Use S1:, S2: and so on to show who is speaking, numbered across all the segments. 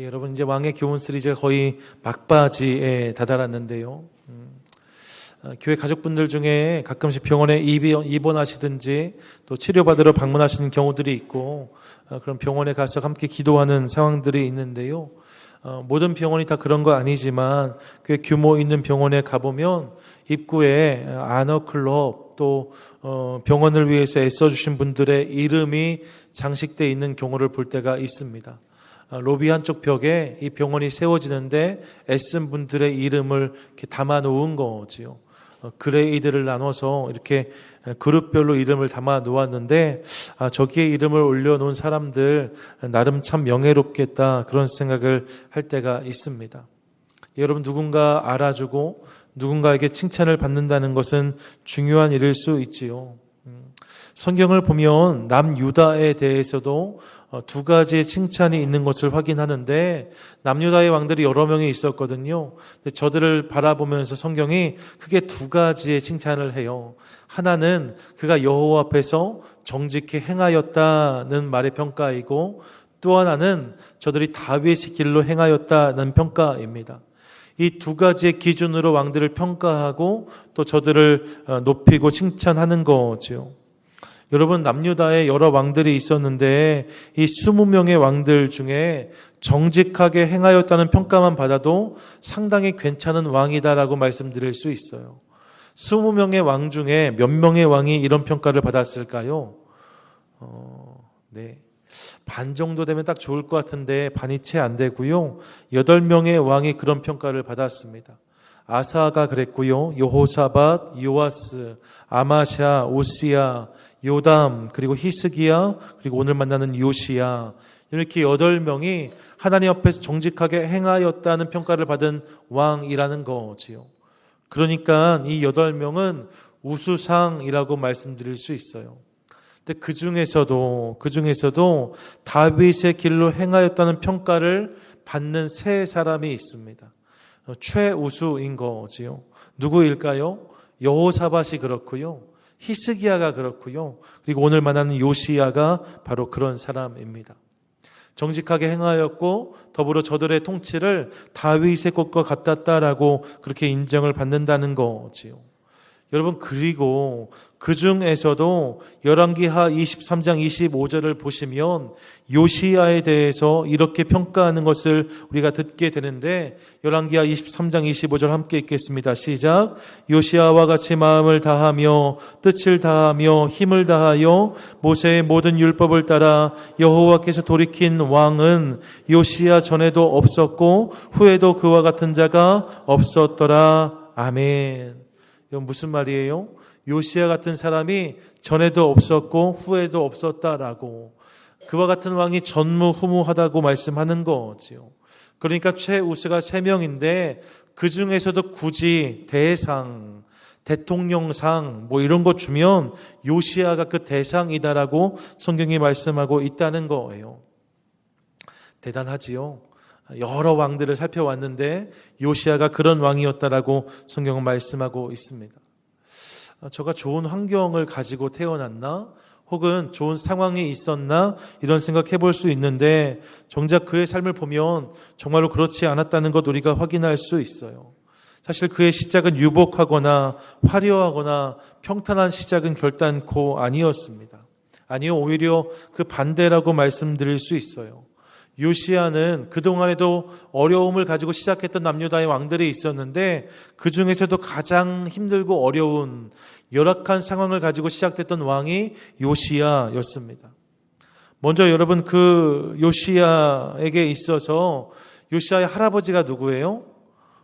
S1: 여러분 이제 왕의 교훈 시리즈가 거의 막바지에 다다랐는데요. 교회 가족분들 중에 가끔씩 병원에 입원하시든지 또 치료받으러 방문하시는 경우들이 있고 그런 병원에 가서 함께 기도하는 상황들이 있는데요. 모든 병원이 다 그런 거 아니지만 꽤 규모 있는 병원에 가보면 입구에 아너클럽 또 병원을 위해서 애써주신 분들의 이름이 장식되어 있는 경우를 볼 때가 있습니다. 로비 한쪽 벽에 이 병원이 세워지는데 애쓴 분들의 이름을 이렇게 담아 놓은 거지요. 그레이드를 나눠서 이렇게 그룹별로 이름을 담아 놓았는데 저기에 이름을 올려놓은 사람들 나름 참 명예롭겠다 그런 생각을 할 때가 있습니다. 여러분 누군가 알아주고 누군가에게 칭찬을 받는다는 것은 중요한 일일 수 있지요. 성경을 보면 남유다에 대해서도 두 가지의 칭찬이 있는 것을 확인하는데 남유다의 왕들이 여러 명이 있었거든요. 근데 저들을 바라보면서 성경이 크게 두 가지의 칭찬을 해요. 하나는 그가 여호와 앞에서 정직히 행하였다는 말의 평가이고 또 하나는 저들이 다윗의 길로 행하였다는 평가입니다. 이 두 가지의 기준으로 왕들을 평가하고 또 저들을 높이고 칭찬하는 거죠. 여러분 남유다에 여러 왕들이 있었는데 이 20명의 왕들 중에 정직하게 행하였다는 평가만 받아도 상당히 괜찮은 왕이다라고 말씀드릴 수 있어요. 20명의 왕 중에 몇 명의 왕이 이런 평가를 받았을까요? 네. 반 정도 되면 딱 좋을 것 같은데 반이 채 안 되고요. 8명의 왕이 그런 평가를 받았습니다. 아사가 그랬고요. 여호사밧, 요아스, 아마샤, 오시야, 요담, 그리고 히스기야, 그리고 오늘 만나는 요시야, 이렇게 8명이 하나님 앞에서 정직하게 행하였다는 평가를 받은 왕이라는 거지요. 그러니까 이 8명은 우수상이라고 말씀드릴 수 있어요. 근데 그 중에서도 다윗의 길로 행하였다는 평가를 받는 세 사람이 있습니다. 최우수인 거지요. 누구일까요? 여호사밧이 그렇고요. 히스기야가 그렇고요. 그리고 오늘 만나는 요시야가 바로 그런 사람입니다. 정직하게 행하였고 더불어 저들의 통치를 다윗의 것과 같았다라고 그렇게 인정을 받는다는 거지요. 여러분 그리고 그 중에서도 열왕기하 23장 25절을 보시면 요시야에 대해서 이렇게 평가하는 것을 우리가 듣게 되는데 열왕기하 23장 25절 함께 읽겠습니다. 시작. 요시야와 같이 마음을 다하며 뜻을 다하며 힘을 다하여 모세의 모든 율법을 따라 여호와께서 돌이킨 왕은 요시야 전에도 없었고 후에도 그와 같은 자가 없었더라. 아멘. 이건 무슨 말이에요? 요시야 같은 사람이 전에도 없었고 후에도 없었다라고 그와 같은 왕이 전무후무하다고 말씀하는 거지요. 그러니까 최우수가 3명인데 그 중에서도 굳이 대상, 대통령상 뭐 이런 거 주면 요시야가 그 대상이다라고 성경이 말씀하고 있다는 거예요. 대단하지요. 여러 왕들을 살펴왔는데 요시야가 그런 왕이었다라고 성경은 말씀하고 있습니다. 저가 좋은 환경을 가지고 태어났나? 혹은 좋은 상황이 있었나? 이런 생각해 볼 수 있는데 정작 그의 삶을 보면 정말로 그렇지 않았다는 것 우리가 확인할 수 있어요. 사실 그의 시작은 유복하거나 화려하거나 평탄한 시작은 결단코 아니었습니다. 아니요, 오히려 그 반대라고 말씀드릴 수 있어요. 요시야는 그동안에도 어려움을 가지고 시작했던 남유다의 왕들이 있었는데 그 중에서도 가장 힘들고 어려운 열악한 상황을 가지고 시작됐던 왕이 요시야였습니다. 먼저 여러분 그 요시야에게 있어서 요시야의 할아버지가 누구예요?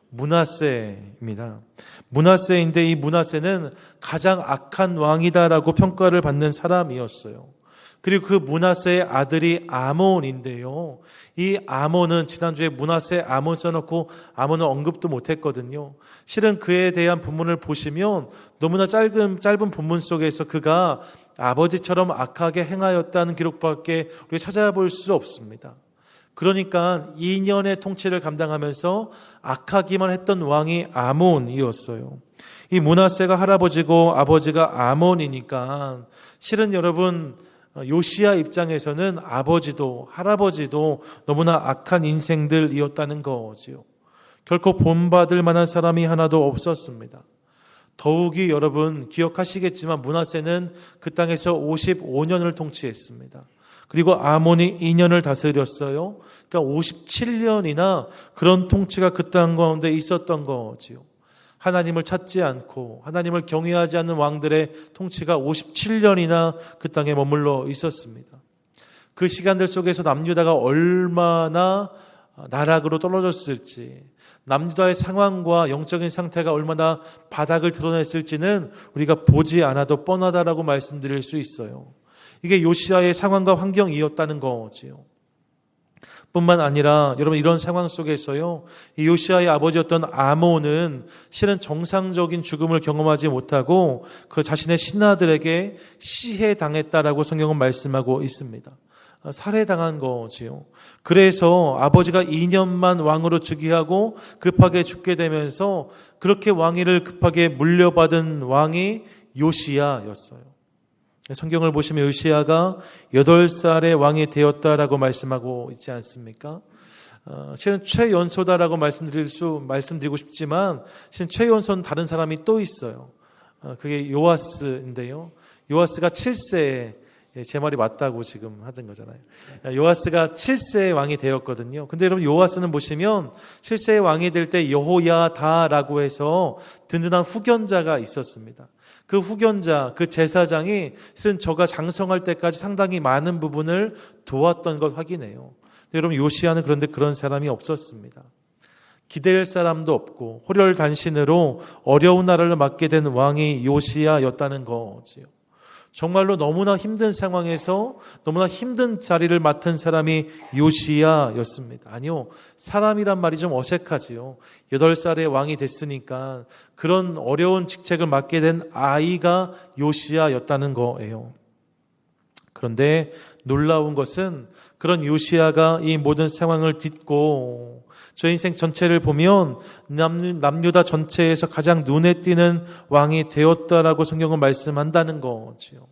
S1: 므낫세입니다. 므낫세인데 이 므낫세는 가장 악한 왕이다라고 평가를 받는 사람이었어요. 그리고 그 므낫세의 아들이 아몬인데요. 이 아몬은 지난주에 므낫세 아몬 써놓고 아몬은 언급도 못했거든요. 실은 그에 대한 본문을 보시면 너무나 짧은 본문 속에서 그가 아버지처럼 악하게 행하였다는 기록밖에 우리가 찾아볼 수 없습니다. 그러니까 2년의 통치를 감당하면서 악하기만 했던 왕이 아몬이었어요. 이 므낫세가 할아버지고 아버지가 아몬이니까 실은 여러분 요시야 입장에서는 아버지도 할아버지도 너무나 악한 인생들이었다는 거지요. 결코 본받을 만한 사람이 하나도 없었습니다. 더욱이 여러분 기억하시겠지만 므낫세는 그 땅에서 55년을 통치했습니다. 그리고 아몬이 2년을 다스렸어요. 그러니까 57년이나 그런 통치가 그 땅 가운데 있었던 거지요. 하나님을 찾지 않고 하나님을 경외하지 않는 왕들의 통치가 57년이나 그 땅에 머물러 있었습니다. 그 시간들 속에서 남유다가 얼마나 나락으로 떨어졌을지, 남유다의 상황과 영적인 상태가 얼마나 바닥을 드러냈을지는 우리가 보지 않아도 뻔하다라고 말씀드릴 수 있어요. 이게 요시야의 상황과 환경이었다는 거지요. 뿐만 아니라 여러분 이런 상황 속에서요, 이 요시야의 아버지였던 아몬은 실은 정상적인 죽음을 경험하지 못하고 그 자신의 신하들에게 시해당했다라고 성경은 말씀하고 있습니다. 살해당한 거지요. 그래서 아버지가 2년만 왕으로 즉위하고 급하게 죽게 되면서 그렇게 왕위를 급하게 물려받은 왕이 요시야였어요. 성경을 보시면 요시야가 8살의 왕이 되었다라고 말씀하고 있지 않습니까? 실은 최연소다라고 말씀드리고 싶지만 실은 최연소는 다른 사람이 또 있어요. 그게 요아스인데요. 요아스가 7세에 제 말이 맞다고 지금 하던 거잖아요. 요아스가 7세의 왕이 되었거든요. 근데 여러분 요아스는 보시면 7세의 왕이 될 때 여호야다라고 해서 든든한 후견자가 있었습니다. 그 후견자, 그 제사장이 실은 저가 장성할 때까지 상당히 많은 부분을 도왔던 것 확인해요. 여러분 요시야는 그런데 그런 사람이 없었습니다. 기댈 사람도 없고 호렬단신으로 어려운 나라를 맡게 된 왕이 요시야였다는 거지요. 정말로 너무나 힘든 상황에서 너무나 힘든 자리를 맡은 사람이 요시야였습니다. 아니요, 사람이란 말이 좀 어색하지요. 8살의 왕이 됐으니까 그런 어려운 직책을 맡게 된 아이가 요시야였다는 거예요. 그런데 놀라운 것은 그런 요시야가 이 모든 상황을 딛고 저 인생 전체를 보면 남유다 전체에서 가장 눈에 띄는 왕이 되었다라고 성경은 말씀한다는 거지요.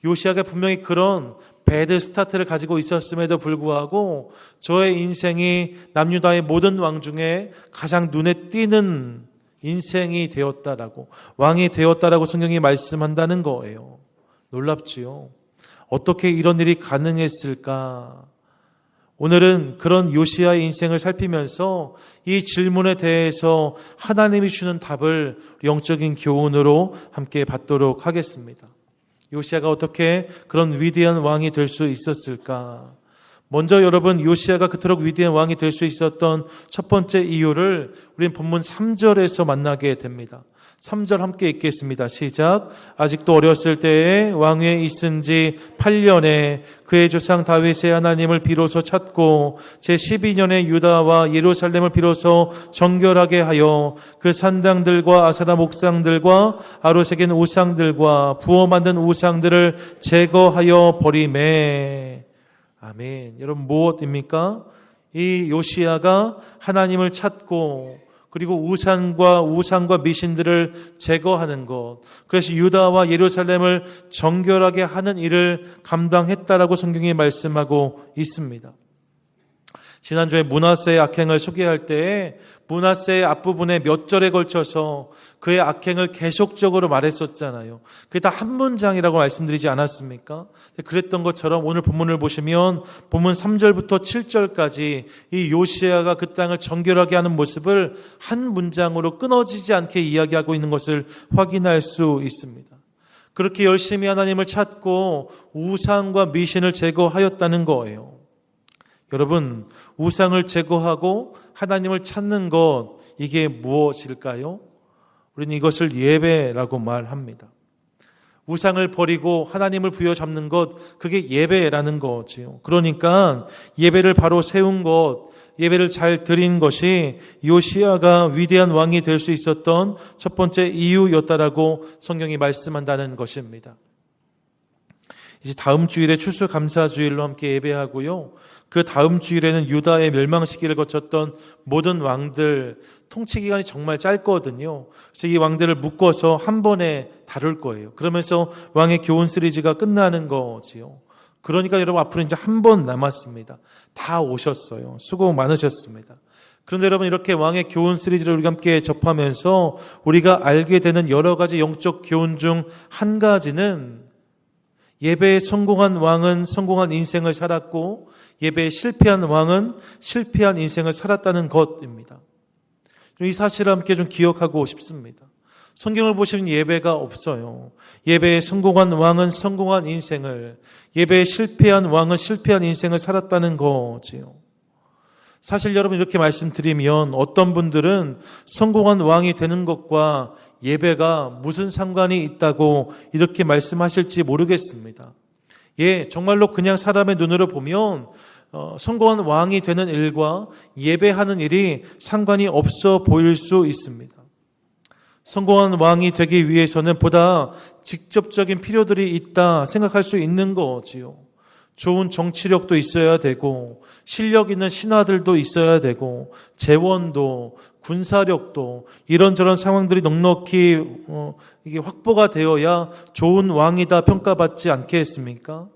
S1: 요시야가 분명히 그런 배드 스타트를 가지고 있었음에도 불구하고 저의 인생이 남유다의 모든 왕 중에 가장 눈에 띄는 인생이 되었다라고, 왕이 되었다라고 성경이 말씀한다는 거예요. 놀랍지요. 어떻게 이런 일이 가능했을까? 오늘은 그런 요시야의 인생을 살피면서 이 질문에 대해서 하나님이 주는 답을 영적인 교훈으로 함께 받도록 하겠습니다. 요시야가 어떻게 그런 위대한 왕이 될 수 있었을까? 먼저 여러분 요시야가 그토록 위대한 왕이 될 수 있었던 첫 번째 이유를 우리는 본문 3절에서 만나게 됩니다. 3절 함께 읽겠습니다. 시작. 아직도 어렸을 때에 왕위에 있은 지 8년에 그의 조상 다윗의 하나님을 비로소 찾고 제12년에 유다와 예루살렘을 비로소 정결하게 하여 그 산당들과 아세라 목상들과 아로새긴 우상들과 부어 만든 우상들을 제거하여 버리매. 아멘. 여러분 무엇입니까? 이 요시야가 하나님을 찾고 그리고 우상과 미신들을 제거하는 것, 그래서 유다와 예루살렘을 정결하게 하는 일을 감당했다라고 성경이 말씀하고 있습니다. 지난주에 므낫세의 악행을 소개할 때에 므낫세의 앞부분에 몇 절에 걸쳐서 그의 악행을 계속적으로 말했었잖아요. 그게 다 한 문장이라고 말씀드리지 않았습니까? 그랬던 것처럼 오늘 본문을 보시면 본문 3절부터 7절까지 이 요시야가 그 땅을 정결하게 하는 모습을 한 문장으로 끊어지지 않게 이야기하고 있는 것을 확인할 수 있습니다. 그렇게 열심히 하나님을 찾고 우상과 미신을 제거하였다는 거예요. 여러분, 우상을 제거하고 하나님을 찾는 것, 이게 무엇일까요? 우리는 이것을 예배라고 말합니다. 우상을 버리고 하나님을 부여잡는 것, 그게 예배라는 거지요. 그러니까 예배를 바로 세운 것, 예배를 잘 드린 것이 요시야가 위대한 왕이 될 수 있었던 첫 번째 이유였다라고 성경이 말씀한다는 것입니다. 이제 다음 주일에 추수감사주일로 함께 예배하고요. 그 다음 주일에는 유다의 멸망 시기를 거쳤던 모든 왕들 통치 기간이 정말 짧거든요. 그래서 이 왕들을 묶어서 한 번에 다룰 거예요. 그러면서 왕의 교훈 시리즈가 끝나는 거지요. 그러니까 여러분 앞으로 이제 한 번 남았습니다. 다 오셨어요. 수고 많으셨습니다. 그런데 여러분 이렇게 왕의 교훈 시리즈를 우리가 함께 접하면서 우리가 알게 되는 여러 가지 영적 교훈 중 한 가지는 예배에 성공한 왕은 성공한 인생을 살았고 예배에 실패한 왕은 실패한 인생을 살았다는 것입니다. 이 사실을 함께 좀 기억하고 싶습니다. 성경을 보시면 예배가 없어요. 예배에 성공한 왕은 성공한 인생을, 예배에 실패한 왕은 실패한 인생을 살았다는 거지요. 사실 여러분 이렇게 말씀드리면 어떤 분들은 성공한 왕이 되는 것과 예배가 무슨 상관이 있다고 이렇게 말씀하실지 모르겠습니다. 예, 정말로 그냥 사람의 눈으로 보면 성공한 왕이 되는 일과 예배하는 일이 상관이 없어 보일 수 있습니다. 성공한 왕이 되기 위해서는 보다 직접적인 필요들이 있다 생각할 수 있는 거지요. 좋은 정치력도 있어야 되고 실력 있는 신하들도 있어야 되고 재원도 군사력도 이런저런 상황들이 넉넉히 이게 확보가 되어야 좋은 왕이다 평가받지 않겠습니까?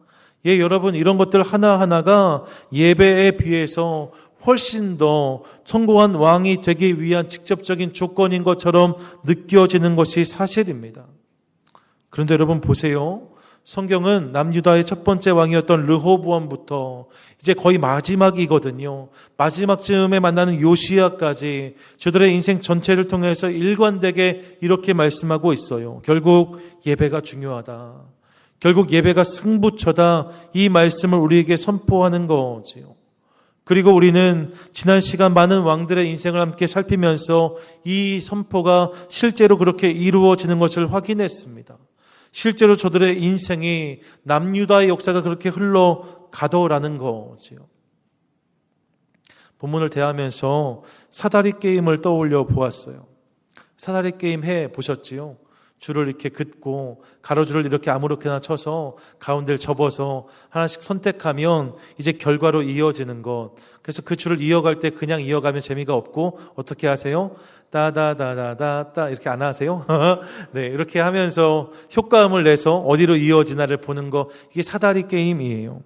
S1: 예, 여러분 이런 것들 하나하나가 예배에 비해서 훨씬 더 성공한 왕이 되기 위한 직접적인 조건인 것처럼 느껴지는 것이 사실입니다. 그런데 여러분 보세요. 성경은 남유다의 첫 번째 왕이었던 르호보암부터 이제 거의 마지막이거든요. 마지막쯤에 만나는 요시야까지 저들의 인생 전체를 통해서 일관되게 이렇게 말씀하고 있어요. 결국 예배가 중요하다. 결국 예배가 승부처다. 이 말씀을 우리에게 선포하는 거지요. 그리고 우리는 지난 시간 많은 왕들의 인생을 함께 살피면서 이 선포가 실제로 그렇게 이루어지는 것을 확인했습니다. 실제로 저들의 인생이 남유다의 역사가 그렇게 흘러가더라는 거지요. 본문을 대하면서 사다리 게임을 떠올려 보았어요. 사다리 게임 해 보셨지요? 줄을 이렇게 긋고 가로줄을 이렇게 아무렇게나 쳐서 가운데를 접어서 하나씩 선택하면 이제 결과로 이어지는 것. 그래서 그 줄을 이어갈 때 그냥 이어가면 재미가 없고 어떻게 하세요? 따다다다다따 이렇게 안 하세요? 네, 이렇게 하면서 효과음을 내서 어디로 이어지나를 보는 거, 이게 사다리 게임이에요.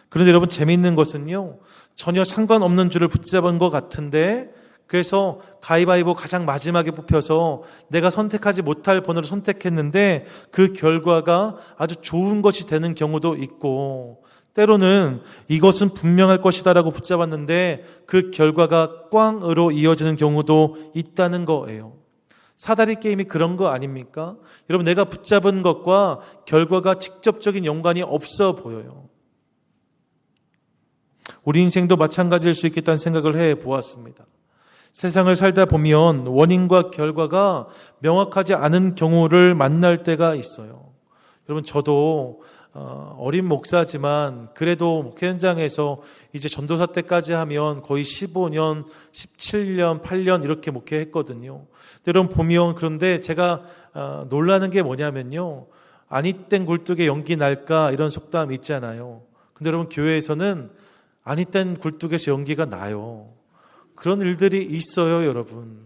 S1: 그런데 여러분 재미있는 것은요, 전혀 상관없는 줄을 붙잡은 것 같은데 그래서 가위바위보 가장 마지막에 뽑혀서 내가 선택하지 못할 번호를 선택했는데 그 결과가 아주 좋은 것이 되는 경우도 있고, 때로는 이것은 분명할 것이다라고 붙잡았는데 그 결과가 꽝으로 이어지는 경우도 있다는 거예요. 사다리 게임이 그런 거 아닙니까? 여러분 내가 붙잡은 것과 결과가 직접적인 연관이 없어 보여요. 우리 인생도 마찬가지일 수 있겠다는 생각을 해 보았습니다. 세상을 살다 보면 원인과 결과가 명확하지 않은 경우를 만날 때가 있어요. 여러분 저도 어린 목사지만 그래도 목회 현장에서 이제 전도사 때까지 하면 거의 15년, 17년, 8년 이렇게 목회했거든요. 여러분 보면 그런데 제가 놀라는 게 뭐냐면요. 아니 땐 굴뚝에 연기 날까 이런 속담 있잖아요. 근데 여러분 교회에서는 아니 땐 굴뚝에서 연기가 나요. 그런 일들이 있어요, 여러분.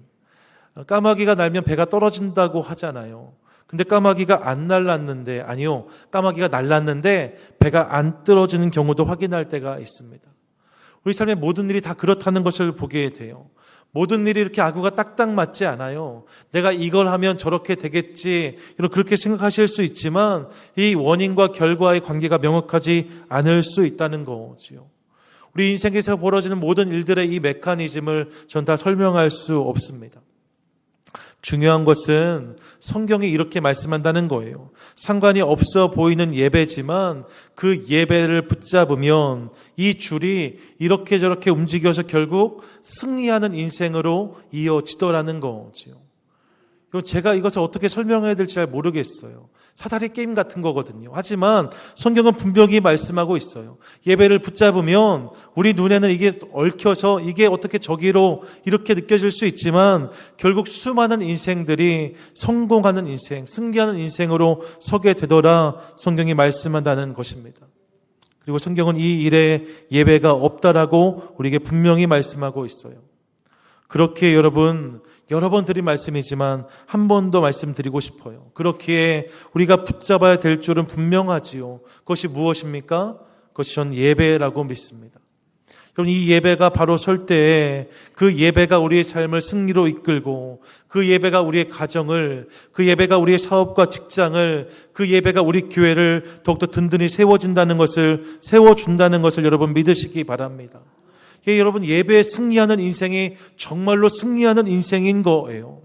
S1: 까마귀가 날면 배가 떨어진다고 하잖아요. 근데 까마귀가 안 날랐는데, 아니요, 까마귀가 날랐는데 배가 안 떨어지는 경우도 확인할 때가 있습니다. 우리 삶의 모든 일이 다 그렇다는 것을 보게 돼요. 모든 일이 이렇게 아구가 딱딱 맞지 않아요. 내가 이걸 하면 저렇게 되겠지, 그렇게 생각하실 수 있지만 이 원인과 결과의 관계가 명확하지 않을 수 있다는 거지요. 우리 인생에서 벌어지는 모든 일들의 이 메커니즘을 전 다 설명할 수 없습니다. 중요한 것은 성경이 이렇게 말씀한다는 거예요. 상관이 없어 보이는 예배지만 그 예배를 붙잡으면 이 줄이 이렇게 저렇게 움직여서 결국 승리하는 인생으로 이어지더라는 거죠. 제가 이것을 어떻게 설명해야 될지 잘 모르겠어요. 사다리 게임 같은 거거든요. 하지만 성경은 분명히 말씀하고 있어요. 예배를 붙잡으면 우리 눈에는 이게 얽혀서 이게 어떻게 저기로 이렇게 느껴질 수 있지만 결국 수많은 인생들이 성공하는 인생, 승리하는 인생으로 서게 되더라 성경이 말씀한다는 것입니다. 그리고 성경은 이 일에 예배가 없다라고 우리에게 분명히 말씀하고 있어요. 그렇게 여러분, 여러 번 드린 말씀이지만 한 번 더 말씀드리고 싶어요. 그렇기에 우리가 붙잡아야 될 줄은 분명하지요. 그것이 무엇입니까? 그것이 전 예배라고 믿습니다. 여러분, 이 예배가 바로 설 때에 그 예배가 우리의 삶을 승리로 이끌고 그 예배가 우리의 가정을, 그 예배가 우리의 사업과 직장을, 그 예배가 우리 교회를 더욱더 든든히 세워준다는 것을 여러분 믿으시기 바랍니다. 여러분, 예배에 승리하는 인생이 정말로 승리하는 인생인 거예요.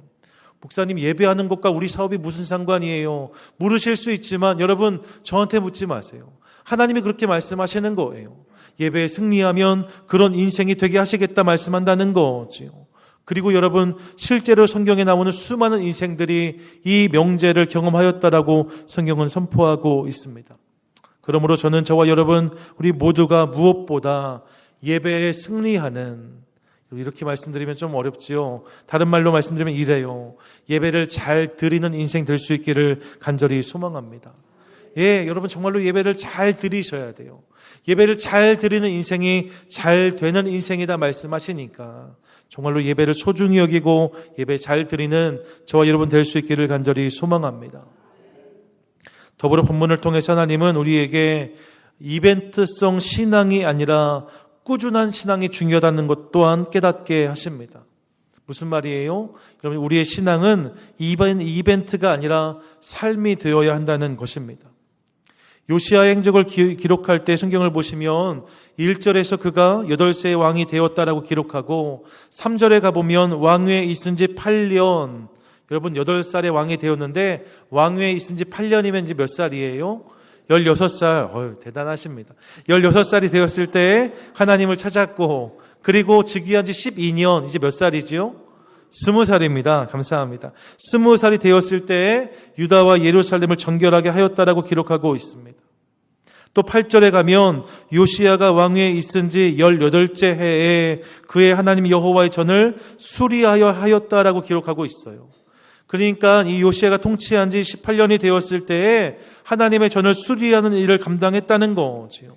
S1: 목사님, 예배하는 것과 우리 사업이 무슨 상관이에요? 물으실 수 있지만 여러분, 저한테 묻지 마세요. 하나님이 그렇게 말씀하시는 거예요. 예배에 승리하면 그런 인생이 되게 하시겠다 말씀한다는 거지요. 그리고 여러분, 실제로 성경에 나오는 수많은 인생들이 이 명제를 경험하였다라고 성경은 선포하고 있습니다. 그러므로 저는 저와 여러분, 우리 모두가 무엇보다 예배에 승리하는, 이렇게 말씀드리면 좀 어렵지요. 다른 말로 말씀드리면 이래요. 예배를 잘 드리는 인생 될 수 있기를 간절히 소망합니다. 여러분, 정말로 예배를 잘 드리셔야 돼요. 예배를 잘 드리는 인생이 잘 되는 인생이다 말씀하시니까 정말로 예배를 소중히 여기고 예배 잘 드리는 저와 여러분 될 수 있기를 간절히 소망합니다. 더불어 본문을 통해서 하나님은 우리에게 이벤트성 신앙이 아니라 꾸준한 신앙이 중요하다는 것 또한 깨닫게 하십니다. 무슨 말이에요? 여러분, 우리의 신앙은 이벤트가 아니라 삶이 되어야 한다는 것입니다. 요시아의 행적을 기록할 때 성경을 보시면 1절에서 그가 8세의 왕이 되었다라고 기록하고 3절에 가보면 왕위에 있은 지 8년, 여러분 8살의 왕이 되었는데 왕위에 있은 지 8년이면 이제 몇 살이에요? 16살, 대단하십니다. 16살이 되었을 때 하나님을 찾았고, 그리고 즉위한 지 12년, 이제 몇 살이지요? 20살입니다. 감사합니다. 20살이 되었을 때 유다와 예루살렘을 정결하게 하였다라고 기록하고 있습니다. 또 8절에 가면 요시야가 왕위에 있은 지 18째 해에 그의 하나님 여호와의 전을 수리하여 하였다라고 기록하고 있어요. 그러니까 이 요시야가 통치한 지 18년이 되었을 때에 하나님의 전을 수리하는 일을 감당했다는 거지요.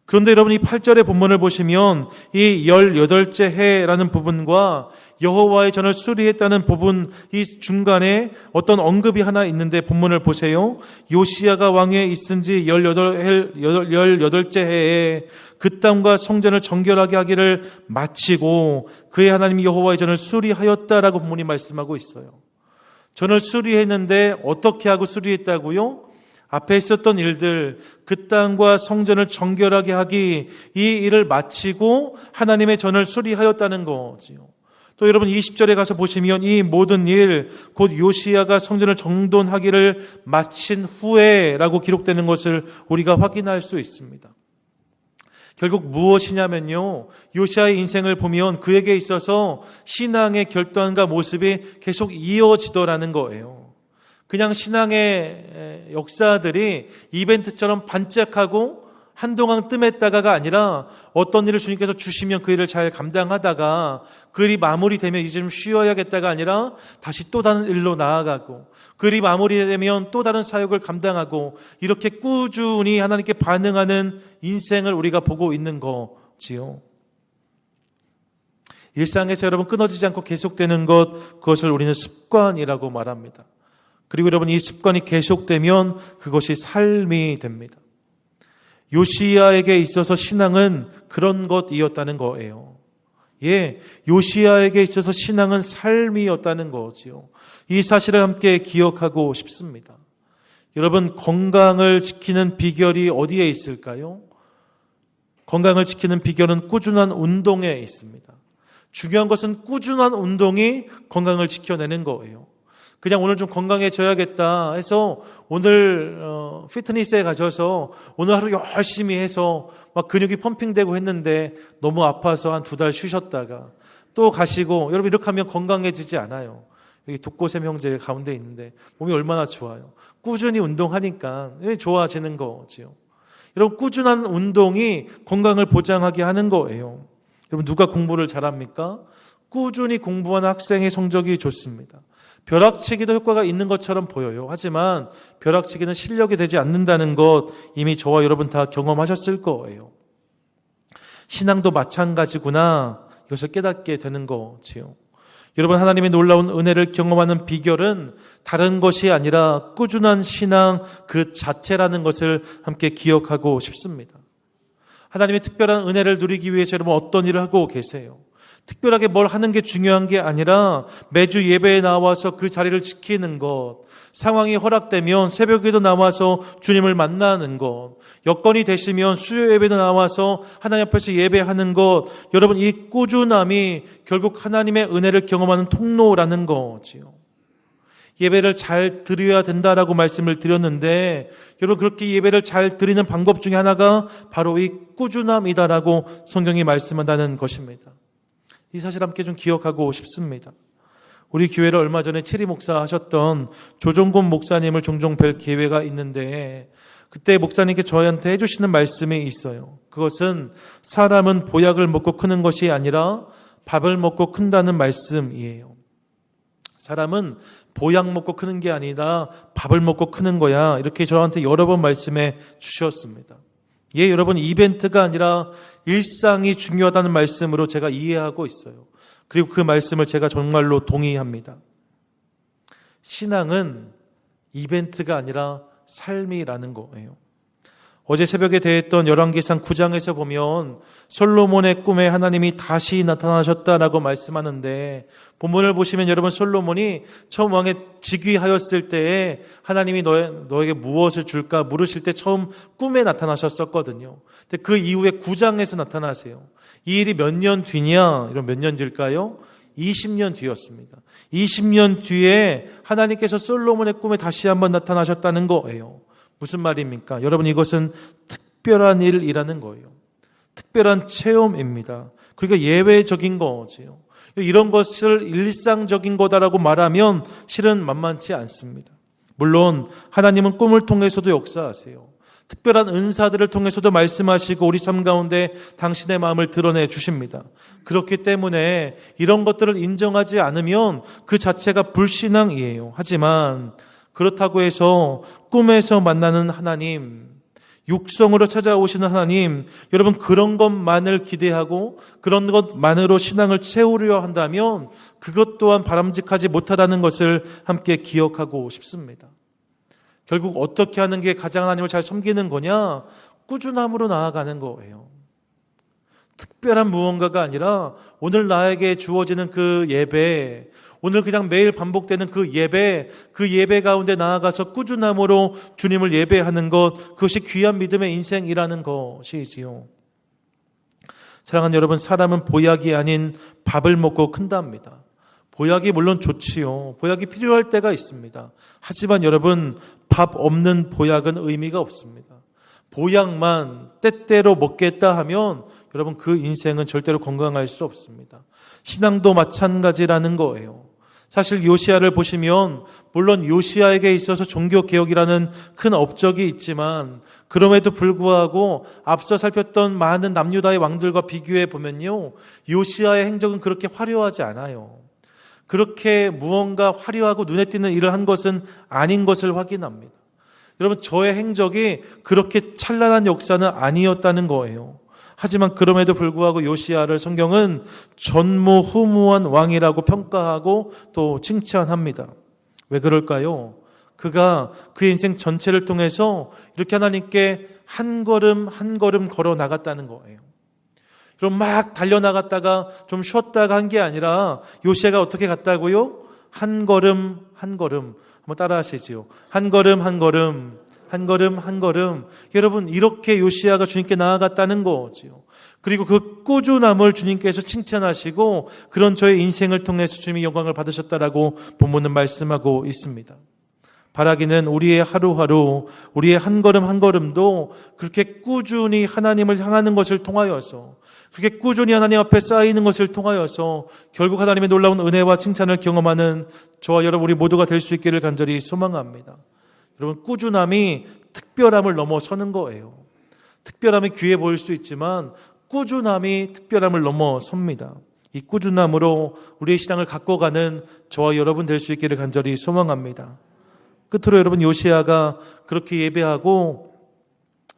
S1: 그런데 여러분, 이 8절의 본문을 보시면 이 18째 해라는 부분과 여호와의 전을 수리했다는 부분, 이 중간에 어떤 언급이 하나 있는데 본문을 보세요. 요시야가 왕위에 있은 지 18째 해에 그 땅과 성전을 정결하게 하기를 마치고 그의 하나님 여호와의 전을 수리하였다라고 본문이 말씀하고 있어요. 전을 수리했는데 어떻게 하고 수리했다고요? 앞에 있었던 일들, 그 땅과 성전을 정결하게 하기, 이 일을 마치고 하나님의 전을 수리하였다는 거지요. 또 여러분 20절에 가서 보시면 이 모든 일, 곧 요시야가 성전을 정돈하기를 마친 후에라고 기록되는 것을 우리가 확인할 수 있습니다. 결국 무엇이냐면요, 요시야의 인생을 보면 그에게 있어서 신앙의 결단과 모습이 계속 이어지더라는 거예요. 그냥 신앙의 역사들이 이벤트처럼 반짝하고 한동안 뜸했다가가 아니라 어떤 일을 주님께서 주시면 그 일을 잘 감당하다가 그 일이 마무리되면 이제 좀 쉬어야겠다가 아니라 다시 또 다른 일로 나아가고 그 일이 마무리되면 또 다른 사역을 감당하고 이렇게 꾸준히 하나님께 반응하는 인생을 우리가 보고 있는 거지요. 일상에서 여러분 끊어지지 않고 계속되는 것, 그것을 우리는 습관이라고 말합니다. 그리고 여러분 이 습관이 계속되면 그것이 삶이 됩니다. 요시야에게 있어서 신앙은 그런 것이었다는 거예요. 요시야에게 있어서 신앙은 삶이었다는 거지요. 이 사실을 함께 기억하고 싶습니다. 여러분, 건강을 지키는 비결이 어디에 있을까요? 건강을 지키는 비결은 꾸준한 운동에 있습니다. 중요한 것은 꾸준한 운동이 건강을 지켜내는 거예요. 그냥 오늘 좀 건강해져야겠다 해서 오늘 피트니스에 가셔서 오늘 하루 열심히 해서 막 근육이 펌핑되고 했는데 너무 아파서 한 2달 쉬셨다가 또 가시고, 여러분 이렇게 하면 건강해지지 않아요. 여기 독고샘 형제 가운데 있는데 몸이 얼마나 좋아요. 꾸준히 운동하니까 좋아지는 거지요. 여러분, 꾸준한 운동이 건강을 보장하게 하는 거예요. 여러분, 누가 공부를 잘합니까? 꾸준히 공부하는 학생의 성적이 좋습니다. 벼락치기도 효과가 있는 것처럼 보여요. 하지만 벼락치기는 실력이 되지 않는다는 것 이미 저와 여러분 다 경험하셨을 거예요. 신앙도 마찬가지구나, 이것을 깨닫게 되는 거지요. 여러분, 하나님의 놀라운 은혜를 경험하는 비결은 다른 것이 아니라 꾸준한 신앙 그 자체라는 것을 함께 기억하고 싶습니다. 하나님의 특별한 은혜를 누리기 위해서 여러분 어떤 일을 하고 계세요? 특별하게 뭘 하는 게 중요한 게 아니라 매주 예배에 나와서 그 자리를 지키는 것, 상황이 허락되면 새벽에도 나와서 주님을 만나는 것, 여건이 되시면 수요 예배도 나와서 하나님 앞에서 예배하는 것, 여러분 이 꾸준함이 결국 하나님의 은혜를 경험하는 통로라는 거지요. 예배를 잘 드려야 된다라고 말씀을 드렸는데, 여러분 그렇게 예배를 잘 드리는 방법 중에 하나가 바로 이 꾸준함이다라고 성경이 말씀한다는 것입니다. 이 사실 함께 좀 기억하고 싶습니다. 우리 교회를 얼마 전에 체리 목사 하셨던 조정곤 목사님을 종종 뵐 기회가 있는데, 그때 목사님께 저희한테 해주시는 말씀이 있어요. 그것은 사람은 보약을 먹고 크는 것이 아니라 밥을 먹고 큰다는 말씀이에요. 사람은 보약 먹고 크는 게 아니라 밥을 먹고 크는 거야, 이렇게 저한테 여러 번 말씀해 주셨습니다. 예, 여러분, 이벤트가 아니라 일상이 중요하다는 말씀으로 제가 이해하고 있어요. 그리고 그 말씀을 제가 정말로 동의합니다. 신앙은 이벤트가 아니라 삶이라는 거예요. 어제 새벽에 대했던 열왕기상 9장에서 보면 솔로몬의 꿈에 하나님이 다시 나타나셨다라고 말씀하는데, 본문을 보시면 여러분, 솔로몬이 처음 왕에 즉위하였을 때에 하나님이 너에게 무엇을 줄까 물으실 때 처음 꿈에 나타나셨었거든요. 근데 그 이후에 9장에서 나타나세요. 이 일이 몇 년 뒤냐? 이런 몇 년 뒤일까요? 20년 뒤였습니다. 20년 뒤에 하나님께서 솔로몬의 꿈에 다시 한번 나타나셨다는 거예요. 무슨 말입니까? 여러분, 이것은 특별한 일이라는 거예요. 특별한 체험입니다. 그러니까 예외적인 거지요. 이런 것을 일상적인 거다라고 말하면 실은 만만치 않습니다. 물론 하나님은 꿈을 통해서도 역사하세요. 특별한 은사들을 통해서도 말씀하시고 우리 삶 가운데 당신의 마음을 드러내 주십니다. 그렇기 때문에 이런 것들을 인정하지 않으면 그 자체가 불신앙이에요. 하지만 그렇다고 해서 꿈에서 만나는 하나님, 육성으로 찾아오시는 하나님, 여러분 그런 것만을 기대하고 그런 것만으로 신앙을 채우려 한다면 그것 또한 바람직하지 못하다는 것을 함께 기억하고 싶습니다. 결국 어떻게 하는 게 가장 하나님을 잘 섬기는 거냐? 꾸준함으로 나아가는 거예요. 특별한 무언가가 아니라 오늘 나에게 주어지는 그 예배, 오늘 그냥 매일 반복되는 그 예배 가운데 나아가서 꾸준함으로 주님을 예배하는 것, 그것이 귀한 믿음의 인생이라는 것이지요. 사랑하는 여러분, 사람은 보약이 아닌 밥을 먹고 큰답니다. 보약이 물론 좋지요. 보약이 필요할 때가 있습니다. 하지만 여러분, 밥 없는 보약은 의미가 없습니다. 보약만 때때로 먹겠다 하면 여러분 그 인생은 절대로 건강할 수 없습니다. 신앙도 마찬가지라는 거예요. 사실 요시야를 보시면 물론 요시야에게 있어서 종교개혁이라는 큰 업적이 있지만 그럼에도 불구하고 앞서 살폈던 많은 남유다의 왕들과 비교해 보면요, 요시야의 행적은 그렇게 화려하지 않아요. 그렇게 무언가 화려하고 눈에 띄는 일을 한 것은 아닌 것을 확인합니다. 여러분, 저의 행적이 그렇게 찬란한 역사는 아니었다는 거예요. 하지만 그럼에도 불구하고 요시야를 성경은 전무후무한 왕이라고 평가하고 또 칭찬합니다. 왜 그럴까요? 그가 그의 인생 전체를 통해서 이렇게 하나님께 한 걸음 한 걸음 걸어 나갔다는 거예요. 그럼 막 달려나갔다가 좀 쉬었다가 한 게 아니라 요시야가 어떻게 갔다고요? 한 걸음 한 걸음. 한번 따라 하시지요. 한 걸음 한 걸음, 한 걸음 한 걸음. 여러분, 이렇게 요시야가 주님께 나아갔다는 거지요. 그리고 그 꾸준함을 주님께서 칭찬하시고 그런 저의 인생을 통해서 주님이 영광을 받으셨다라고 본문은 말씀하고 있습니다. 바라기는 우리의 하루하루, 우리의 한 걸음 한 걸음도 그렇게 꾸준히 하나님을 향하는 것을 통하여서, 그렇게 꾸준히 하나님 앞에 쌓이는 것을 통하여서 결국 하나님의 놀라운 은혜와 칭찬을 경험하는 저와 여러분 우리 모두가 될 수 있기를 간절히 소망합니다. 여러분, 꾸준함이 특별함을 넘어서는 거예요. 특별함이 귀해 보일 수 있지만 꾸준함이 특별함을 넘어섭니다. 이 꾸준함으로 우리의 신앙을 갖고 가는 저와 여러분 될 수 있기를 간절히 소망합니다. 끝으로 여러분, 요시야가 그렇게 예배하고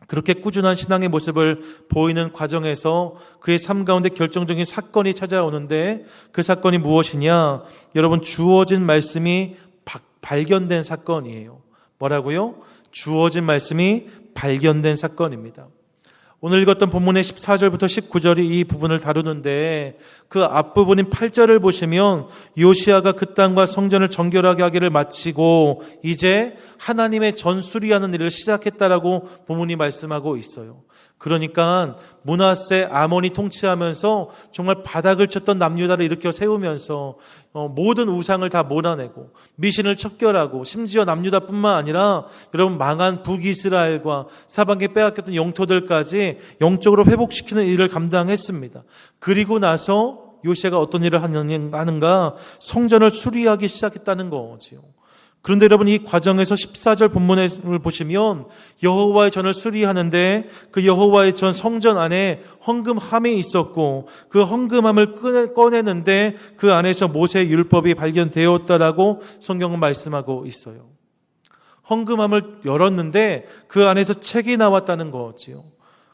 S1: 그렇게 꾸준한 신앙의 모습을 보이는 과정에서 그의 삶 가운데 결정적인 사건이 찾아오는데, 그 사건이 무엇이냐? 여러분, 주어진 말씀이 발견된 사건이에요. 뭐라고요? 주어진 말씀이 발견된 사건입니다. 오늘 읽었던 본문의 14절부터 19절이 이 부분을 다루는데, 그 앞부분인 8절을 보시면 요시야가 그 땅과 성전을 정결하게 하기를 마치고 이제 하나님의 전수리하는 일을 시작했다라고 본문이 말씀하고 있어요. 그러니까 므낫세 아몬이 통치하면서 정말 바닥을 쳤던 남유다를 일으켜 세우면서 모든 우상을 다 몰아내고 미신을 척결하고, 심지어 남유다뿐만 아니라 여러분 망한 북이스라엘과 사방에 빼앗겼던 영토들까지 영적으로 회복시키는 일을 감당했습니다. 그리고 나서 요시야가 어떤 일을 하는가? 성전을 수리하기 시작했다는 거지요. 그런데 여러분, 이 과정에서 14절 본문을 보시면 여호와의 전을 수리하는데 그 여호와의 전 성전 안에 헌금함이 있었고, 그 헌금함을 꺼내는데 그 안에서 모세의 율법이 발견되었다라고 성경은 말씀하고 있어요. 헌금함을 열었는데 그 안에서 책이 나왔다는 거지요.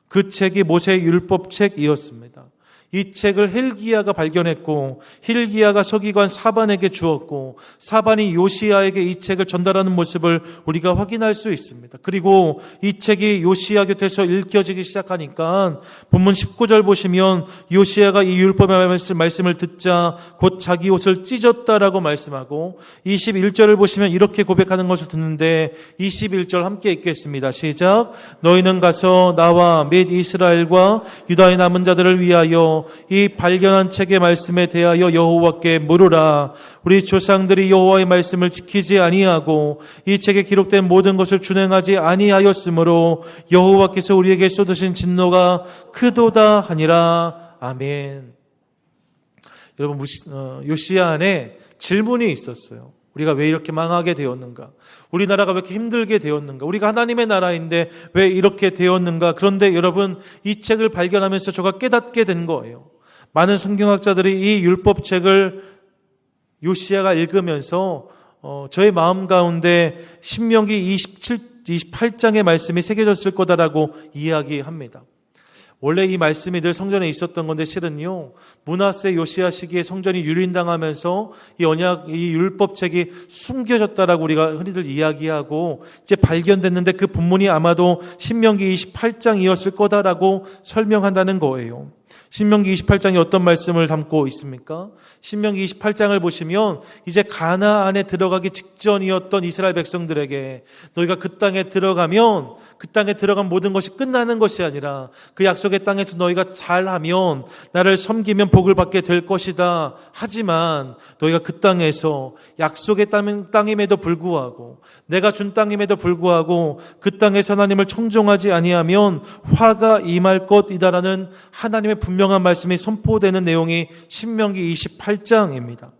S1: 그 책이 모세의 율법책이었습니다. 이 책을 hil기야가 발견했고, hil기야가 서기관 사반에게 주었고, 사반이 요시야에게 이 책을 전달하는 모습을 우리가 확인할 수 있습니다. 그리고 이 책이 요시야 곁에서 읽혀지기 시작하니까 본문 19절 보시면 요시야가 이 율법의 말씀을 듣자 곧 자기 옷을 찢었다라고 말씀하고, 21절을 보시면 이렇게 고백하는 것을 듣는데, 21절 함께 읽겠습니다. 시작. 너희는 가서 나와 및 이스라엘과 유다의 남은 자들을 위하여 이 발견한 책의 말씀에 대하여 여호와께 물으라. 우리 조상들이 여호와의 말씀을 지키지 아니하고 이 책에 기록된 모든 것을 준행하지 아니하였으므로 여호와께서 우리에게 쏟으신 진노가 크도다 하니라. 아멘. 여러분, 요시야 안에 질문이 있었어요. 우리가 왜 이렇게 망하게 되었는가? 우리나라가 왜 이렇게 힘들게 되었는가? 우리가 하나님의 나라인데 왜 이렇게 되었는가? 그런데 여러분, 이 책을 발견하면서 저가 깨닫게 된 거예요. 많은 성경학자들이 이 율법책을 요시야가 읽으면서 저의 마음 가운데 신명기 28장의 말씀이 새겨졌을 거다라고 이야기합니다. 원래 이 말씀이 늘 성전에 있었던 건데, 실은요, 므낫세 요시야 시기에 성전이 유린당하면서 이 율법책이 숨겨졌다라고 우리가 흔히들 이야기하고 이제 발견됐는데, 그 본문이 아마도 신명기 28장이었을 거다라고 설명한다는 거예요. 신명기 28장이 어떤 말씀을 담고 있습니까? 신명기 28장을 보시면 이제 가나안에 들어가기 직전이었던 이스라엘 백성들에게 너희가 그 땅에 들어가면 그 땅에 들어간 모든 것이 끝나는 것이 아니라 그 약속의 땅에서 너희가 잘하면 나를 섬기면 복을 받게 될 것이다. 하지만 너희가 그 땅에서 약속의 땅임에도 불구하고, 내가 준 땅임에도 불구하고 그 땅에서 하나님을 청종하지 아니하면 화가 임할 것이다라는 하나님의 분명한 말씀이 선포되는 내용이 신명기 28장입니다.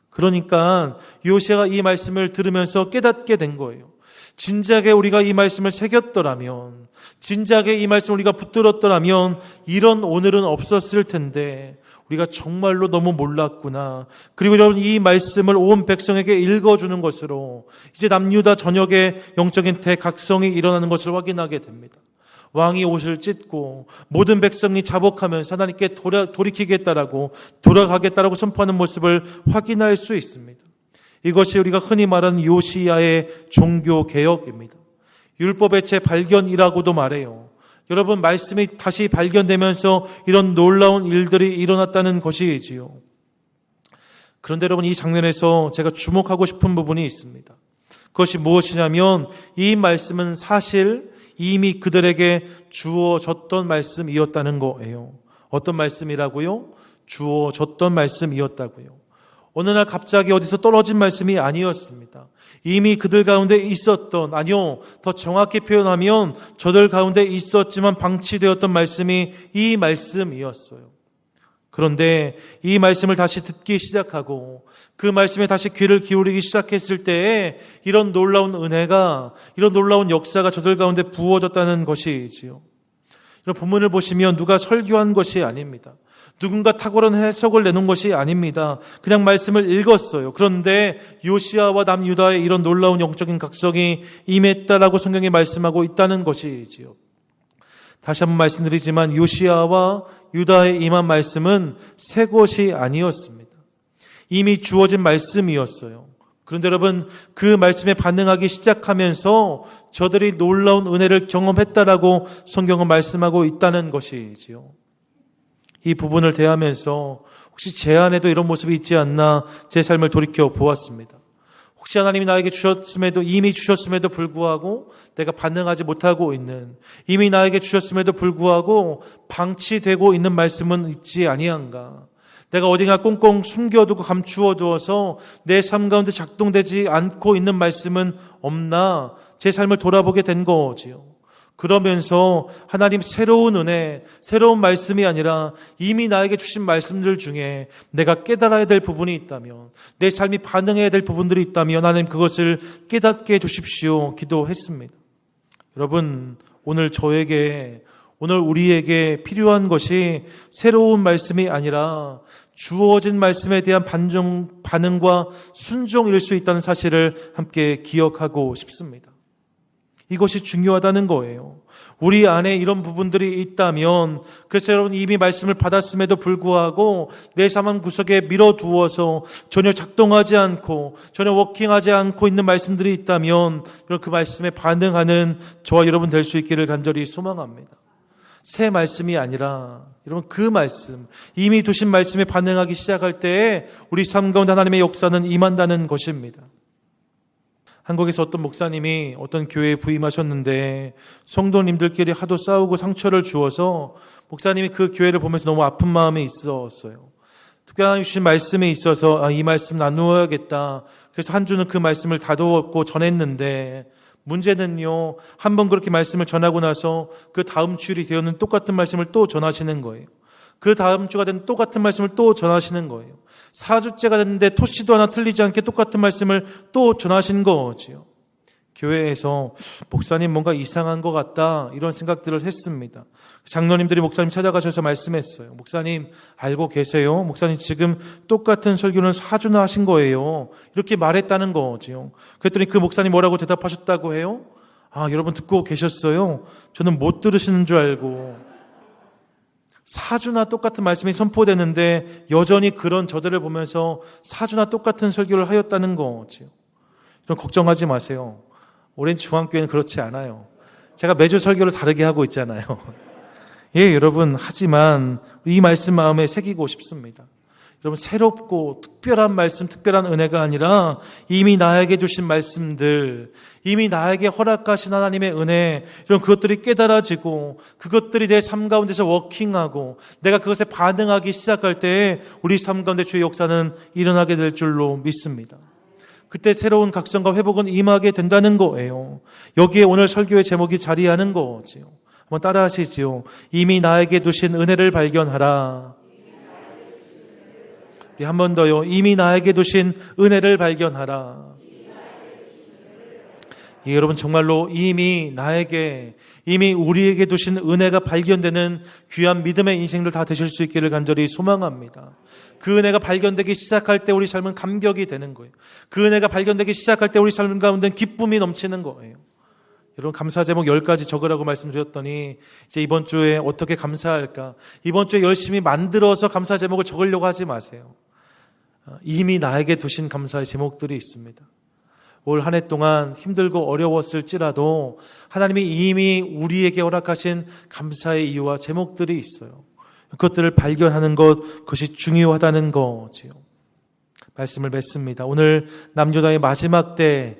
S1: 그러니까 요시야가 이 말씀을 들으면서 깨닫게 된 거예요. 진작에 우리가 이 말씀을 새겼더라면, 진작에 이 말씀을 우리가 붙들었더라면 이런 오늘은 없었을 텐데 우리가 정말로 너무 몰랐구나. 그리고 여러분, 이 말씀을 온 백성에게 읽어주는 것으로 이제 남유다 전역에 영적인 대각성이 일어나는 것을 확인하게 됩니다. 왕이 옷을 찢고 모든 백성이 자복하면서 하나님께 돌이키겠다라고, 돌아가겠다라고 선포하는 모습을 확인할 수 있습니다. 이것이 우리가 흔히 말하는 요시야의 종교개혁입니다. 율법의 재발견이라고도 말해요. 여러분, 말씀이 다시 발견되면서 이런 놀라운 일들이 일어났다는 것이지요. 그런데 여러분, 이 장면에서 제가 주목하고 싶은 부분이 있습니다. 그것이 무엇이냐면, 이 말씀은 사실 이미 그들에게 주어졌던 말씀이었다는 거예요. 어떤 말씀이라고요? 주어졌던 말씀이었다고요. 어느 날 갑자기 어디서 떨어진 말씀이 아니었습니다. 이미 그들 가운데 있었던, 아니요, 더 정확히 표현하면 저들 가운데 있었지만 방치되었던 말씀이 이 말씀이었어요. 그런데 이 말씀을 다시 듣기 시작하고 그 말씀에 다시 귀를 기울이기 시작했을 때에 이런 놀라운 은혜가, 이런 놀라운 역사가 저들 가운데 부어졌다는 것이지요. 이런 본문을 보시면 누가 설교한 것이 아닙니다. 누군가 탁월한 해석을 내놓은 것이 아닙니다. 그냥 말씀을 읽었어요. 그런데 요시아와 남유다의 이런 놀라운 영적인 각성이 임했다라고 성경이 말씀하고 있다는 것이지요. 다시 한번 말씀드리지만 요시아와 유다에 임한 말씀은 새 것이 아니었습니다. 이미 주어진 말씀이었어요. 그런데 여러분, 그 말씀에 반응하기 시작하면서 저들이 놀라운 은혜를 경험했다라고 성경은 말씀하고 있다는 것이지요. 이 부분을 대하면서 혹시 제 안에도 이런 모습이 있지 않나 제 삶을 돌이켜 보았습니다. 혹시 하나님이 나에게 이미 주셨음에도 불구하고 내가 반응하지 못하고 있는, 이미 나에게 주셨음에도 불구하고 방치되고 있는 말씀은 있지 아니한가? 내가 어딘가 꽁꽁 숨겨두고 감추어 두어서 내 삶 가운데 작동되지 않고 있는 말씀은 없나? 제 삶을 돌아보게 된 거지요. 그러면서 하나님 새로운 은혜, 새로운 말씀이 아니라 이미 나에게 주신 말씀들 중에 내가 깨달아야 될 부분이 있다면, 내 삶이 반응해야 될 부분들이 있다면 하나님 그것을 깨닫게 해주십시오 기도했습니다. 여러분, 오늘 우리에게 필요한 것이 새로운 말씀이 아니라 주어진 말씀에 대한 반응과 순종일 수 있다는 사실을 함께 기억하고 싶습니다. 이것이 중요하다는 거예요. 우리 안에 이런 부분들이 있다면, 그래서 여러분 이미 말씀을 받았음에도 불구하고 내 삶 구석에 밀어두어서 전혀 작동하지 않고 전혀 워킹하지 않고 있는 말씀들이 있다면 그 말씀에 반응하는 저와 여러분 될 수 있기를 간절히 소망합니다. 새 말씀이 아니라 여러분 그 말씀, 이미 두신 말씀에 반응하기 시작할 때에 우리 삶 가운데 하나님의 역사는 임한다는 것입니다. 한국에서 어떤 목사님이 어떤 교회에 부임하셨는데 성도님들끼리 하도 싸우고 상처를 주어서 목사님이 그 교회를 보면서 너무 아픈 마음이 있었어요. 특별히 하나님 주신 말씀에 있어서 이 말씀 나누어야겠다. 그래서 한 주는 그 말씀을 다루었고 전했는데, 문제는요, 한번 그렇게 말씀을 전하고 나서 그 다음 주일이 되었는 똑같은 말씀을 또 전하시는 거예요. 그 다음 주가 된 똑같은 말씀을 또 전하시는 거예요. 4주째가 됐는데 토시도 하나 틀리지 않게 똑같은 말씀을 또 전하신 거지요. 교회에서 목사님 뭔가 이상한 것 같다 이런 생각들을 했습니다. 장로님들이 목사님 찾아가셔서 말씀했어요. 목사님 알고 계세요? 목사님 지금 똑같은 설교는 4주나 하신 거예요. 이렇게 말했다는 거지요. 그랬더니 그 목사님 뭐라고 대답하셨다고 해요? 여러분 듣고 계셨어요? 저는 못 들으시는 줄 알고. 4주나 똑같은 말씀이 선포되는데 여전히 그런 저들을 보면서 4주나 똑같은 설교를 하였다는 거지요. 그럼 걱정하지 마세요. 오렌지 중앙교회는 그렇지 않아요. 제가 매주 설교를 다르게 하고 있잖아요. 예, 여러분, 하지만 이 말씀 마음에 새기고 싶습니다. 여러분, 새롭고 특별한 말씀, 특별한 은혜가 아니라 이미 나에게 주신 말씀들, 이미 나에게 허락하신 하나님의 은혜, 이런 그것들이 깨달아지고 그것들이 내 삶 가운데서 워킹하고 내가 그것에 반응하기 시작할 때 우리 삶 가운데 주의 역사는 일어나게 될 줄로 믿습니다. 그때 새로운 각성과 회복은 임하게 된다는 거예요. 여기에 오늘 설교의 제목이 자리하는 거지요. 한번 따라 하시지요. 이미 나에게 두신 은혜를 발견하라. 우리 한 번 더요. 이미 나에게 두신 은혜를 발견하라. 예, 여러분 정말로 이미 우리에게 두신 은혜가 발견되는 귀한 믿음의 인생들 다 되실 수 있기를 간절히 소망합니다. 그 은혜가 발견되기 시작할 때 우리 삶은 감격이 되는 거예요. 그 은혜가 발견되기 시작할 때 우리 삶 가운데는 기쁨이 넘치는 거예요. 여러분 감사 제목 10가지 적으라고 말씀드렸더니 이제 이번 주에 어떻게 감사할까? 이번 주에 열심히 만들어서 감사 제목을 적으려고 하지 마세요. 이미 나에게 두신 감사의 제목들이 있습니다. 올 한 해 동안 힘들고 어려웠을지라도 하나님이 이미 우리에게 허락하신 감사의 이유와 제목들이 있어요. 그것들을 발견하는 그것이 중요하다는 거지요. 말씀을 맺습니다. 오늘 남유다의 마지막 때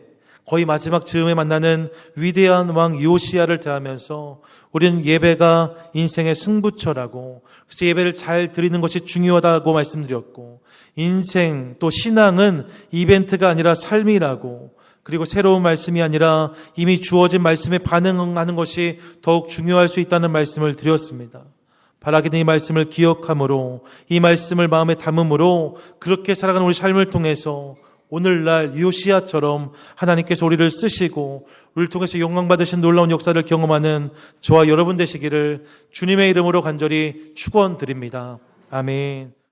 S1: 거의 마지막 즈음에 만나는 위대한 왕 요시야를 대하면서 우리는 예배가 인생의 승부처라고, 그래서 예배를 잘 드리는 것이 중요하다고 말씀드렸고, 인생 또 신앙은 이벤트가 아니라 삶이라고, 그리고 새로운 말씀이 아니라 이미 주어진 말씀에 반응하는 것이 더욱 중요할 수 있다는 말씀을 드렸습니다. 바라기는 이 말씀을 기억함으로, 이 말씀을 마음에 담음으로 그렇게 살아가는 우리 삶을 통해서 오늘날 요시야처럼 하나님께서 우리를 쓰시고 우리를 통해서 영광받으신 놀라운 역사를 경험하는 저와 여러분 되시기를 주님의 이름으로 간절히 축원드립니다. 아멘.